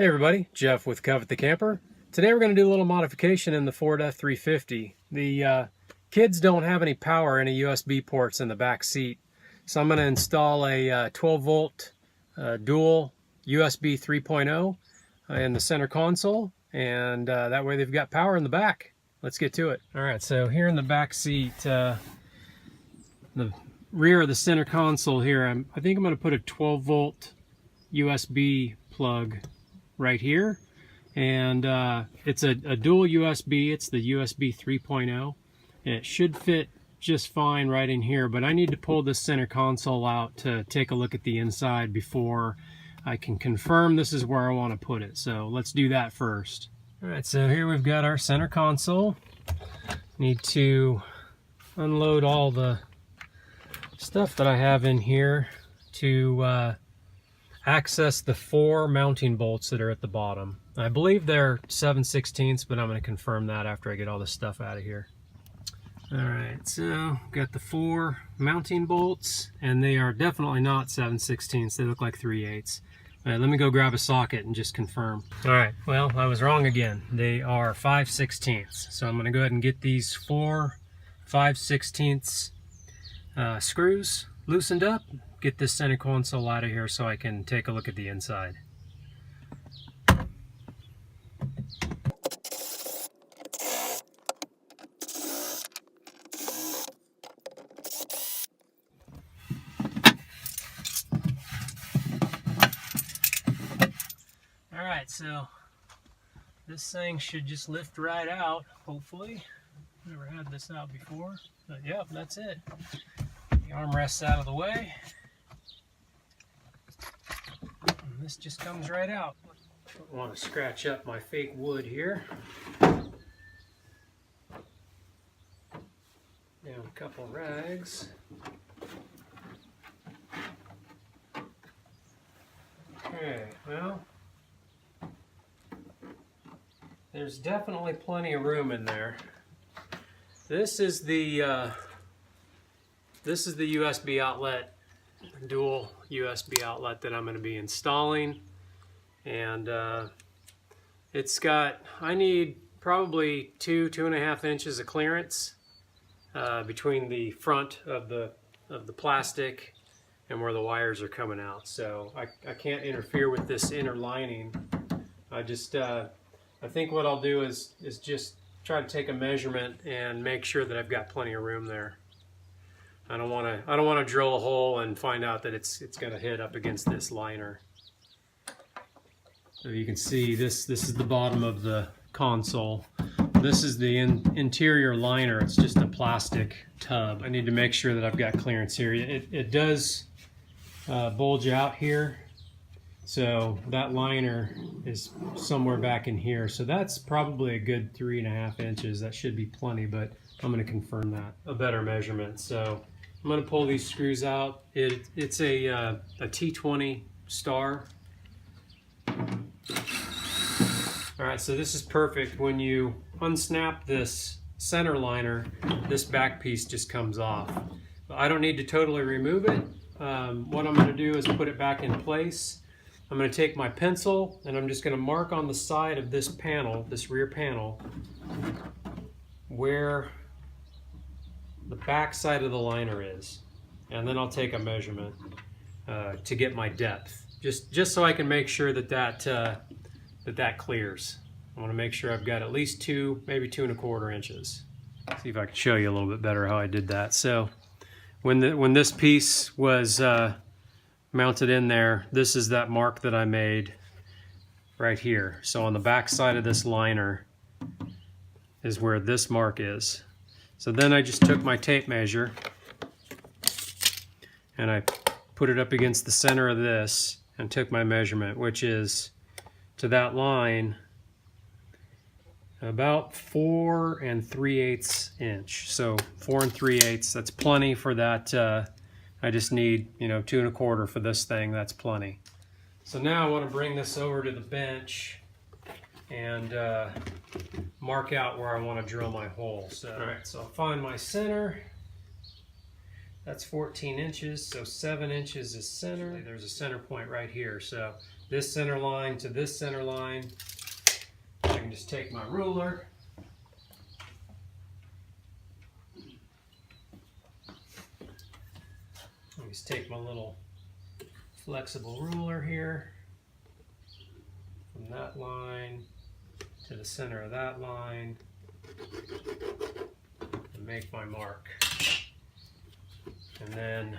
Hey everybody, Jeff with Covet the Camper. Today we're going to do a little modification in the Ford F350. The kids don't have any power, any USB ports in the back seat. So I'm going to install a 12 volt dual USB 3.0 in the center console, and that way they've got power in the back. Let's get to it. Alright, so here in the back seat, the rear of the center console here, I think I'm going to put a 12 volt USB plug right here, and it's a dual USB. It's the USB 3.0, and it should fit just fine right in here, but I need to pull this center console out to take a look at the inside before I can confirm this is where I want to put it. So let's do that first. Alright, so here we've got our center console. Need to unload all the stuff that I have in here to access the 4 mounting bolts that are at the bottom. I believe they're 7/16, but I'm going to confirm that after I get all this stuff out of here. Alright, so got the 4 mounting bolts, and they are definitely not 7/16. They look like 3/8. Alright, let me go grab a socket and just confirm. Alright, well, I was wrong again. They are 5/16. So I'm going to go ahead and get these 4 5/16 screws loosened up, get this center console out of here so I can take a look at the inside. Alright, so this thing should just lift right out, hopefully. Never had this out before, but yep, that's it. The armrest's out of the way. And this just comes right out. Don't want to scratch up my fake wood here. Down a couple rags. Okay, well, there's definitely plenty of room in there. This is the USB outlet, dual USB outlet that I'm going to be installing, and it's got, I need probably 2.5 inches of clearance between the front of the plastic and where the wires are coming out. So I can't interfere with this inner lining. I just I think what I'll do is just try to take a measurement and make sure that I've got plenty of room there. I don't want to drill a hole and find out that it's going to hit up against this liner. So you can see this is the bottom of the console. This is the interior liner. It's just a plastic tub. I need to make sure that I've got clearance here. It does bulge out here. So that liner is somewhere back in here. So that's probably a good 3.5 inches. That should be plenty, but I'm going to confirm that. A better measurement. So I'm going to pull these screws out. It's a T20 star. Alright, so this is perfect. When you unsnap this center liner, this back piece just comes off. But I don't need to totally remove it. What I'm going to do is put it back in place. I'm going to take my pencil and I'm just going to mark on the side of this panel, this rear panel, where the back side of the liner is. And then I'll take a measurement to get my depth. Just so I can make sure that that clears. I want to make sure I've got at least 2, maybe 2.25 inches. See if I can show you a little bit better how I did that. So when this piece was mounted in there, this is that mark that I made right here. So on the back side of this liner is where this mark is. So then I just took my tape measure and I put it up against the center of this and took my measurement, which is to that line about 4 3/8 inch. So 4 3/8, that's plenty for that. I just need, 2.25 for this thing. That's plenty. So now I want to bring this over to the bench and mark out where I want to drill my hole. So, all right, so I'll find my center. That's 14 inches, so 7 inches is center. There's a center point right here. So this center line to this center line. I can just take my ruler. Let me just take my little flexible ruler here from that line to the center of that line and make my mark. And then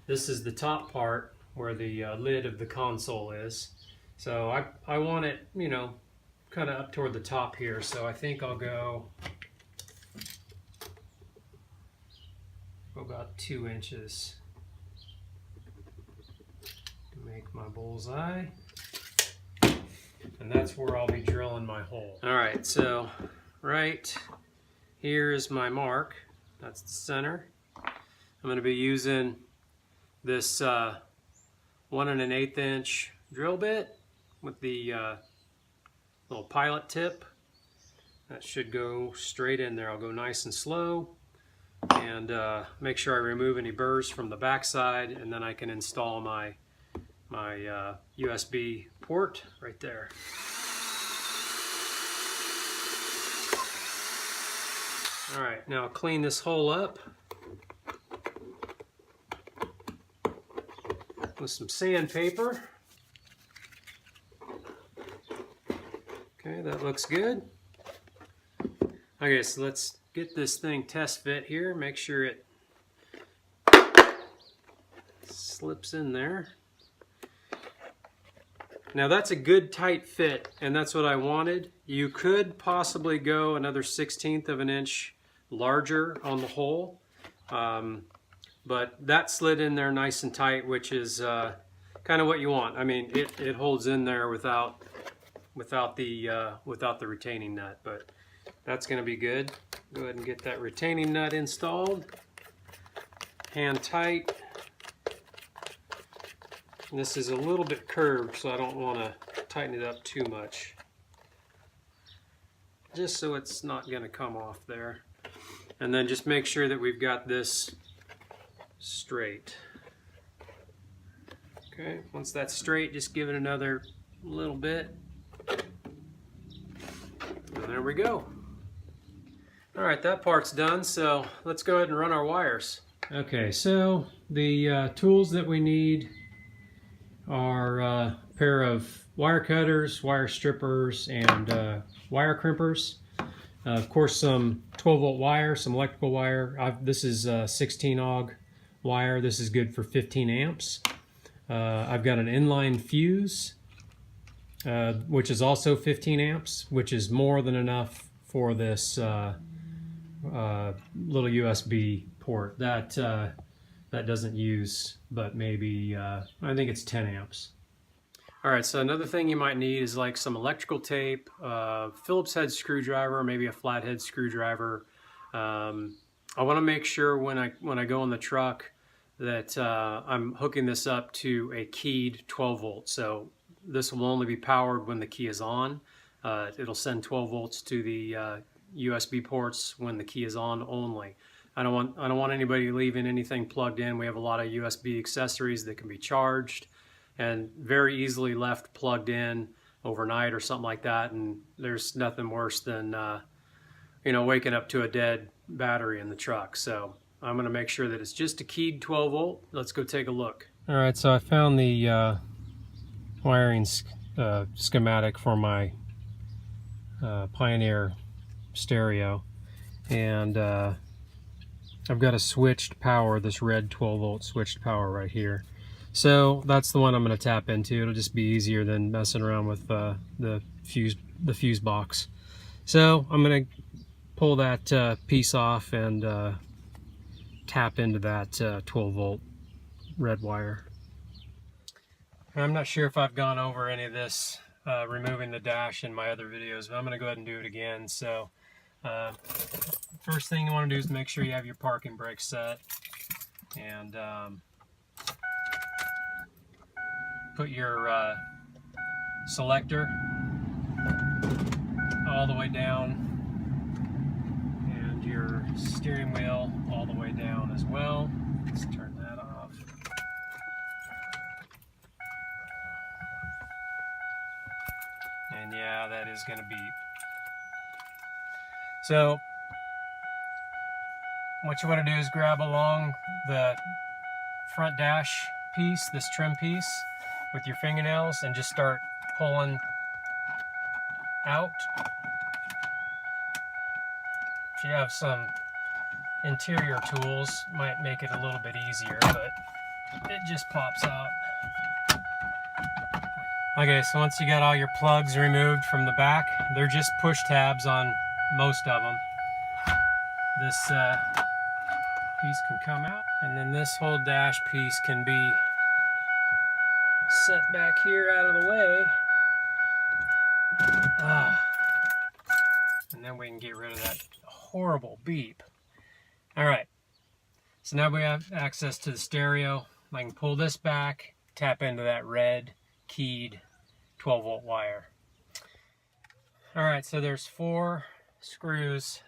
this is the top part where the lid of the console is. So I want it, you know, kind of up toward the top here. So I think I'll go about 2 inches to make my bullseye. And that's where I'll be drilling my hole. All right, so right here is my mark. That's the center. I'm going to be using this 1 1/8 inch drill bit with the little pilot tip. That should go straight in there. I'll go nice and slow and make sure I remove any burrs from the backside, and then I can install my USB port right there. All right, now clean this hole up with some sandpaper. Okay, that looks good. Okay, so let's get this thing test fit here. Make sure it slips in there. Now that's a good tight fit, and that's what I wanted. You could possibly go another 1/16 of an inch larger on the hole, but that slid in there nice and tight, which is kind of what you want. I mean, it holds in there without the retaining nut, but that's going to be good. Go ahead and get that retaining nut installed. Hand tight. And this is a little bit curved, so I don't want to tighten it up too much. Just so it's not going to come off there. And then just make sure that we've got this straight. Okay, once that's straight, just give it another little bit. And there we go. All right, that part's done, so let's go ahead and run our wires. Okay, so the tools that we need are a pair of wire cutters, wire strippers, and wire crimpers. Of course, some 12-volt wire, some electrical wire. This is 16 AUG wire. This is good for 15 amps. I've got an inline fuse, which is also 15 amps, which is more than enough for this little USB port. That doesn't use, but maybe, I think it's 10 amps. All right, so another thing you might need is like some electrical tape, Phillips head screwdriver, maybe a flathead screwdriver. I want to make sure when I go in the truck that I'm hooking this up to a keyed 12 volt. So this will only be powered when the key is on. It'll send 12 volts to the USB ports when the key is on only. I don't want anybody leaving anything plugged in. We have a lot of USB accessories that can be charged and very easily left plugged in overnight or something like that, and there's nothing worse than waking up to a dead battery in the truck. So I'm going to make sure that it's just a keyed 12 volt. Let's go take a look. All right, so I found the wiring schematic for my Pioneer stereo, and I've got a switched power, this red 12 volt switched power right here. So that's the one I'm going to tap into. It'll just be easier than messing around with the fuse box. So I'm going to pull that piece off and tap into that 12 volt red wire. I'm not sure if I've gone over any of this removing the dash in my other videos, but I'm going to go ahead and do it again. So first thing you want to do is make sure you have your parking brake set, and put your selector all the way down and your steering wheel all the way down as well. Let's turn that off. is going to beep. So what you want to do is grab along the front dash piece, this trim piece, with your fingernails and just start pulling out. If you have some interior tools, might make it a little bit easier, but it just pops out. Okay, so once you got all your plugs removed from the back, they're just push tabs on most of them. This piece can come out, and then this whole dash piece can be set back here out of the way. And then we can get rid of that horrible beep. All right, so now we have access to the stereo. I can pull this back, tap into that red keyed 12-volt wire. All right, so there's 4 screws,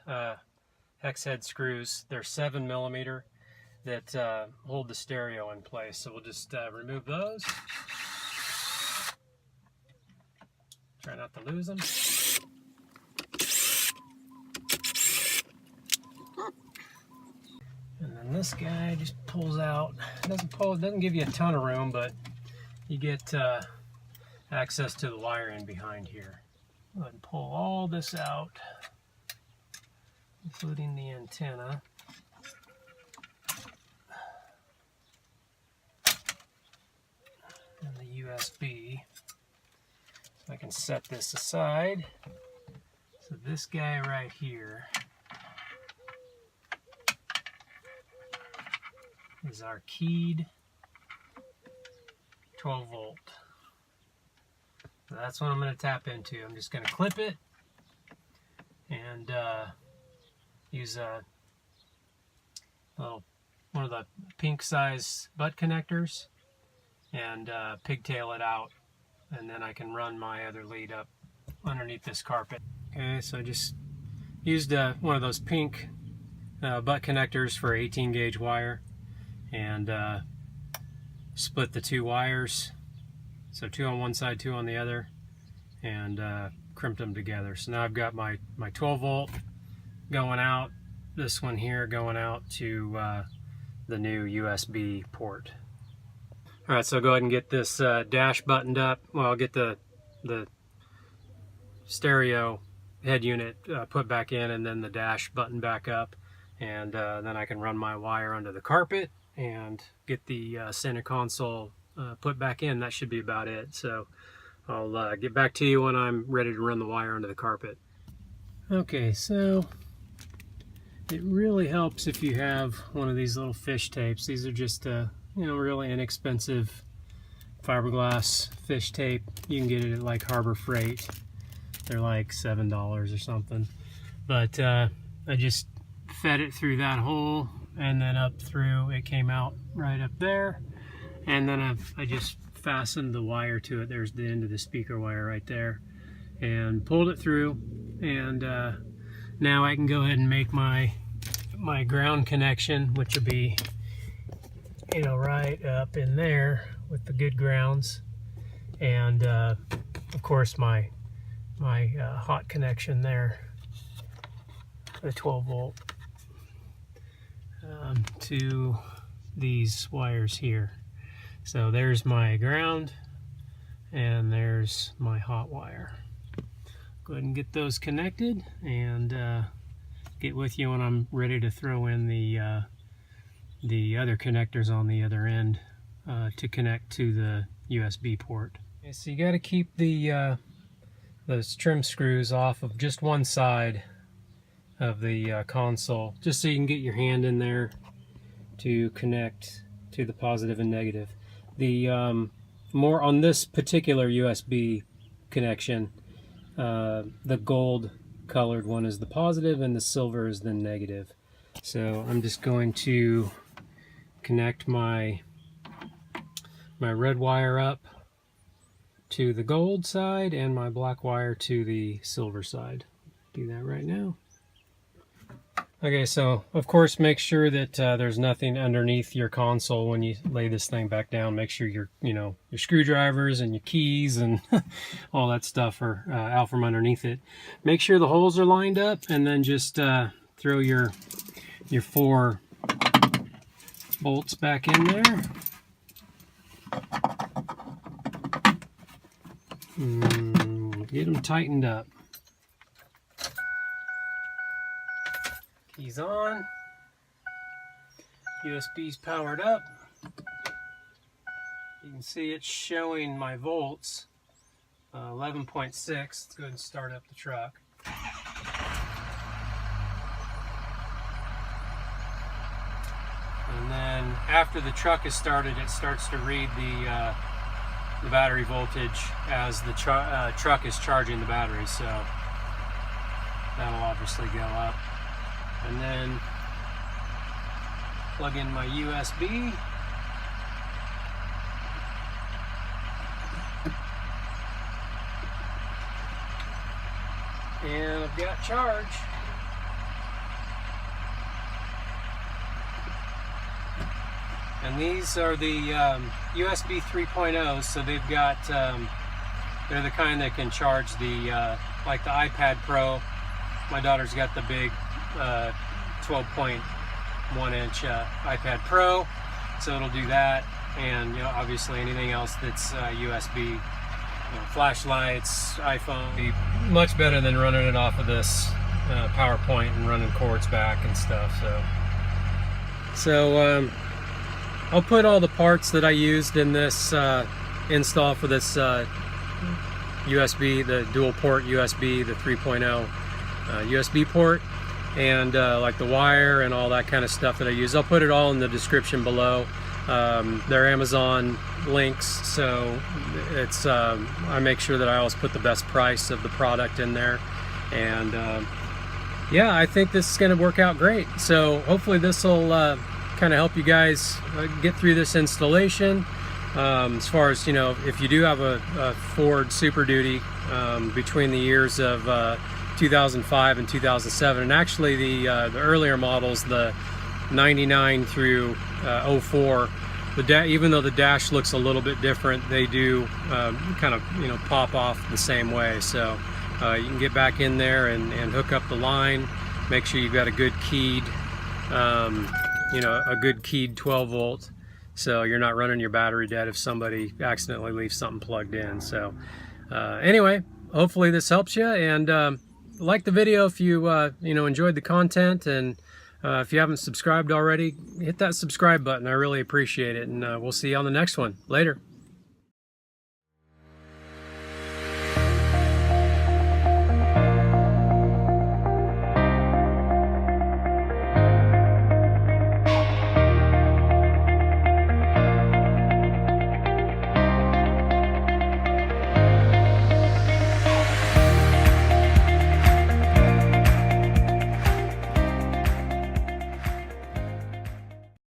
hex head screws. They're 7mm that hold the stereo in place. So we'll just remove those. Try not to lose them. And then this guy just pulls out. It doesn't give you a ton of room, but you get access to the wiring behind here. Go ahead and pull all this out, including the antenna. And the USB. So I can set this aside. So this guy right here is our keyed 12-volt. So that's what I'm going to tap into. I'm just going to clip it and use a little one of the pink size butt connectors and pigtail it out, and then I can run my other lead up underneath this carpet. Okay, so I just used one of those pink butt connectors for 18 gauge wire, and split the 2 wires, so 2 on one side, 2 on the other, and crimped them together. So now I've got my 12-volt going out, this one here going out to the new USB port. All right, so go ahead and get this dash buttoned up. Well, I'll get the stereo head unit put back in, and then the dash button back up, and then I can run my wire under the carpet and get the center console put back in. That should be about it. So I'll get back to you when I'm ready to run the wire under the carpet. Okay, so it really helps if you have one of these little fish tapes. These are just really inexpensive fiberglass fish tape. You can get it at like Harbor Freight. They're like $7 or something. But I just fed it through that hole and then up through. It came out right up there, and then I just fastened the wire to it. There's the end of the speaker wire right there, and pulled it through. And now I can go ahead and make my ground connection, which will be right up in there with the good grounds, and of course my hot connection there, the 12-volt, to these wires here. So there's my ground and there's my hot wire. Go ahead and get those connected, and get with you when I'm ready to throw in the other connectors on the other end to connect to the USB port. Okay, so you got to keep those trim screws off of just one side of the console, just so you can get your hand in there to connect to the positive and negative. The more on this particular USB connection, the gold colored one is the positive and the silver is the negative. So I'm just going to connect my red wire up to the gold side and my black wire to the silver side. Do that right now. Okay, so of course make sure that there's nothing underneath your console when you lay this thing back down. Make sure your your screwdrivers and your keys and all that stuff are out from underneath it. Make sure the holes are lined up, and then just throw your 4 bolts back in there. Get them tightened up. Keys on. USB's powered up. You can see it's showing my volts, 11.6. Let's go ahead and start up the truck. And then after the truck is started, it starts to read the battery voltage as the truck is charging the battery. So that'll obviously go up. And then plug in my USB. And I've got charge. And these are the USB 3.0s, so they've got, they're the kind that can charge the, like the iPad Pro. My daughter's got the big 12.1-inch iPad Pro, so it'll do that. And obviously anything else that's USB, flashlights, iPhone, be much better than running it off of this PowerPoint and running cords back and stuff. So I'll put all the parts that I used in this install for this USB, the dual port USB, the 3.0 USB port, and like the wire and all that kind of stuff that I use. I'll put it all in the description below. They're Amazon links, so it's I make sure that I always put the best price of the product in there. And yeah, I think this is going to work out great. So hopefully this will kind of help you guys get through this installation. As far as if you do have a Ford Super Duty between the years of 2005 and 2007, and actually the earlier models, the 99 through 04, even though the dash looks a little bit different, they do kind of pop off the same way. So you can get back in there and hook up the line. Make sure you've got a good keyed a good keyed 12 volt, so you're not running your battery dead if somebody accidentally leaves something plugged in. So anyway, hopefully this helps you, and like the video if you enjoyed the content, and if you haven't subscribed already, hit that subscribe button. I really appreciate it, and we'll see you on the next one. Later.